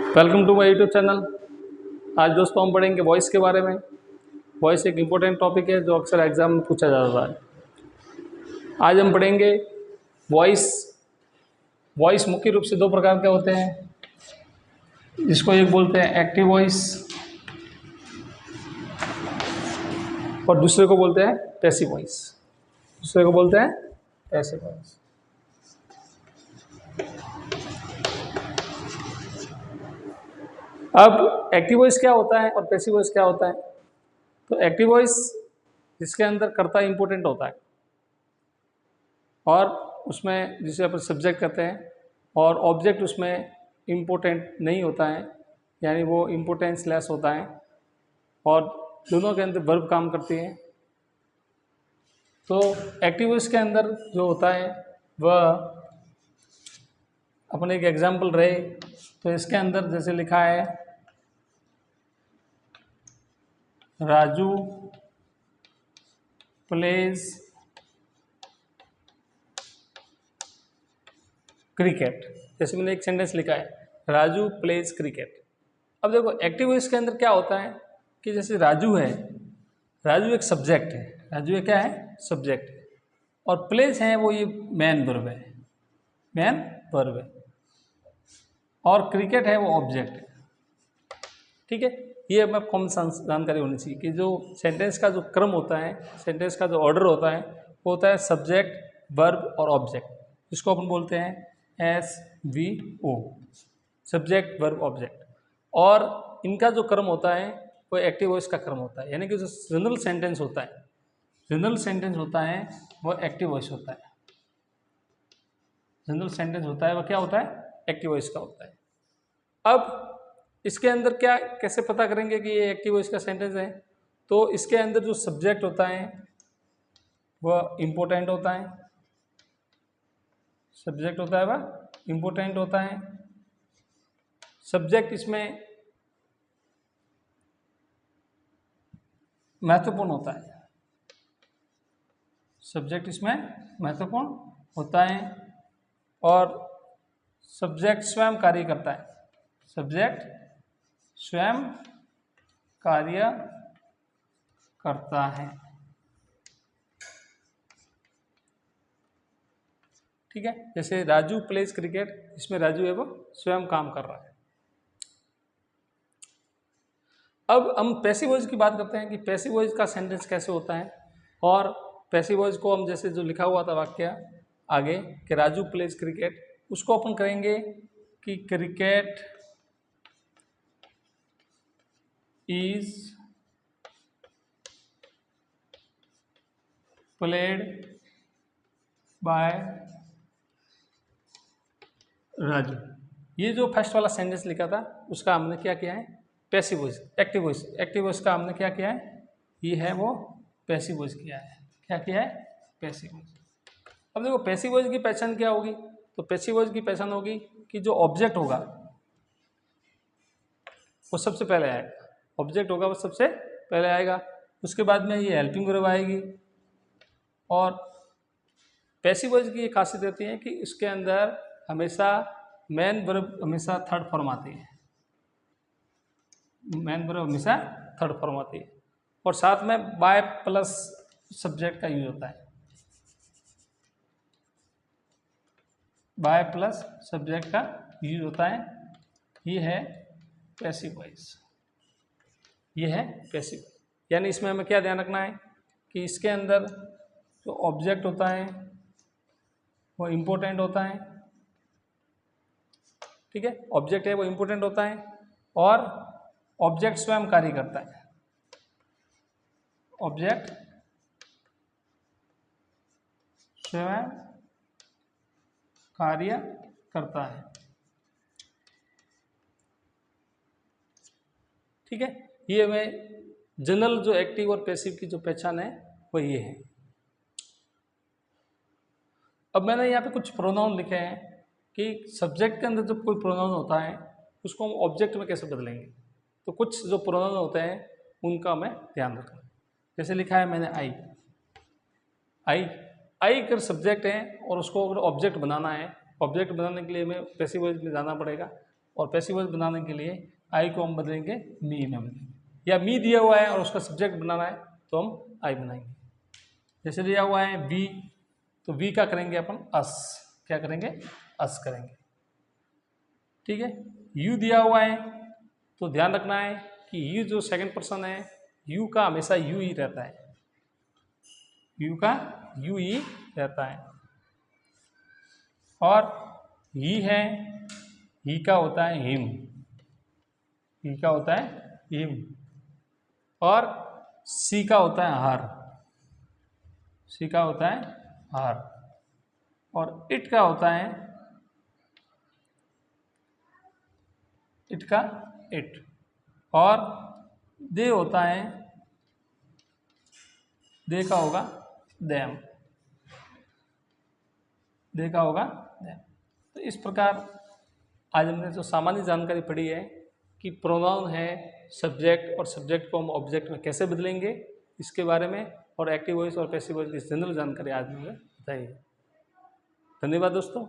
Welcome to my YouTube channel. आज दोस्तों हम पढ़ेंगे वॉइस के बारे में। वॉइस एक इम्पोर्टेंट टॉपिक है जो अक्सर एग्जाम में पूछा जाता है। आज हम पढ़ेंगे वॉइस। वॉइस मुख्य रूप से दो प्रकार के होते हैं, जिसको एक बोलते हैं एक्टिव वॉइस और दूसरे को बोलते हैं पैसिव वॉइस। दूसरे को बोलते हैं पैसिव वॉइस। अब एक्टिव वॉइस क्या होता है और पैसिव वॉइस क्या होता है? तो एक्टिव वॉइस जिसके अंदर कर्ता इंपॉर्टेंट होता है और उसमें जिसे अपन सब्जेक्ट कहते हैं, और ऑब्जेक्ट उसमें इम्पोर्टेंट नहीं होता है, यानी वो इम्पोर्टेंस लेस होता है और दोनों के अंदर वर्ब काम करती है। तो एक्टिव वॉइस के अंदर जो होता है वह अपने एक एग्जाम्पल रहे तो इसके अंदर जैसे लिखा है राजू प्लेज क्रिकेट। जैसे मैंने एक सेंटेंस लिखा है राजू प्लेज क्रिकेट। अब देखो एक्टिव वॉइस के अंदर क्या होता है कि जैसे राजू है, राजू एक सब्जेक्ट है, राजू एक क्या है? सब्जेक्ट है। और प्लेज है वो ये मैन वर्ब है, मैन वर्ब है। और क्रिकेट है वो ऑब्जेक्ट है। ठीक है, ये हमें कॉमन जानकारी होनी चाहिए कि जो सेंटेंस का जो क्रम होता है, सेंटेंस का जो ऑर्डर होता है वो होता है सब्जेक्ट वर्ब और ऑब्जेक्ट, जिसको अपन बोलते हैं SVO, सब्जेक्ट वर्ब ऑब्जेक्ट। और इनका जो क्रम होता है वो एक्टिव वॉइस का क्रम होता है, यानी कि जो जनरल सेंटेंस होता है, जनरल सेंटेंस होता है वो एक्टिव वॉइस होता है। जनरल सेंटेंस होता है वो क्या होता है? एक्टिव वॉइस का होता है। अब इसके अंदर क्या कैसे पता करेंगे कि ये एक्टिव वॉइस का सेंटेंस है? तो इसके अंदर जो सब्जेक्ट होता है वह इम्पोर्टेंट होता है, सब्जेक्ट होता है वह इम्पोर्टेंट होता है। सब्जेक्ट इसमें महत्वपूर्ण होता है, सब्जेक्ट इसमें महत्वपूर्ण होता है। और सब्जेक्ट स्वयं कार्य करता है, सब्जेक्ट स्वयं कार्य करता है। ठीक है, जैसे राजू प्लेज क्रिकेट, इसमें राजू है वो स्वयं काम कर रहा है। अब हम पैसिव वॉइस की बात करते हैं कि पैसिव वॉइस का सेंटेंस कैसे होता है। और पैसिव वॉइस को हम जैसे जो लिखा हुआ था वाक्य आगे कि राजू प्लेज क्रिकेट, उसको अपन करेंगे कि cricket is played by Raju. ये जो फर्स्ट वाला सेंटेंस लिखा था उसका हमने क्या किया है? Passive voice. Active voice, active voice का हमने क्या किया है? ये है वो पैसिव वॉइस किया है। क्या किया है? Passive voice. अब देखो पैसिव वॉइस की पहचान क्या होगी? तो पैसिव वॉइस की पहचान होगी कि जो ऑब्जेक्ट होगा वो सबसे पहले आएगा, ऑब्जेक्ट होगा वो सबसे पहले आएगा, उसके बाद में ये हेल्पिंग वर्ब आएगी। और पैसिव वॉइस की ये खासियत रहती है कि इसके अंदर हमेशा मेन वर्ब हमेशा थर्ड फॉर्म आती है, मेन वर्ब हमेशा थर्ड फॉर्म आती है। और साथ में बाय प्लस सब्जेक्ट का यूज होता है, बाय प्लस सब्जेक्ट का यूज होता है। ये है पैसिव वॉइस, ये है पैसिव। यानी इसमें हमें क्या ध्यान रखना है कि इसके अंदर जो ऑब्जेक्ट होता है वो इम्पोर्टेंट होता है। ठीक है, ऑब्जेक्ट है वो इम्पोर्टेंट होता है और ऑब्जेक्ट स्वयं कार्य करता है, ऑब्जेक्ट स्वयं कार्य करता है। ठीक है, ये हमें जनरल जो एक्टिव और पैसिव की जो पहचान है वो ये है। अब मैंने यहाँ पे कुछ प्रोनाउन लिखे हैं कि सब्जेक्ट के अंदर जब कोई प्रोनाउन होता है उसको हम ऑब्जेक्ट में कैसे बदलेंगे। तो कुछ जो प्रोनाउन होते हैं उनका हमें ध्यान रखना। जैसे लिखा है मैंने आई, आई आई अगर सब्जेक्ट है और उसको अगर ऑब्जेक्ट बनाना है, ऑब्जेक्ट बनाने के लिए हमें पैसिव वॉइस में जाना पड़ेगा। और पैसिव वॉइस बनाने के लिए आई को हम बदलेंगे मी में बदलेंगे, या मी दिया हुआ है और उसका सब्जेक्ट बनाना है तो हम आई बनाएंगे। जैसे दिया हुआ है वी, तो वी का करेंगे अपन अस, क्या करेंगे, अस करेंगे। ठीक है, यू दिया हुआ है तो ध्यान रखना है कि यू जो सेकंड पर्सन है, यू का हमेशा यू ही रहता है, यू का यू ही रहता है। और ही है, ही का होता है हिम, ही का होता है हिम। और सी का होता है हर, सी का होता है हर। और इट का होता है, इट का इट। और दे होता है, दे का होगा देम, दे का होगा देम। तो इस प्रकार आज हमने जो सामान्य जानकारी पढ़ी है कि प्रोनाउन है सब्जेक्ट, और सब्जेक्ट को हम ऑब्जेक्ट में कैसे बदलेंगे इसके बारे में, और एक्टिव वॉइस और पैसिव वॉइस की जनरल जानकारी आज मैंने बताई है। धन्यवाद दोस्तों।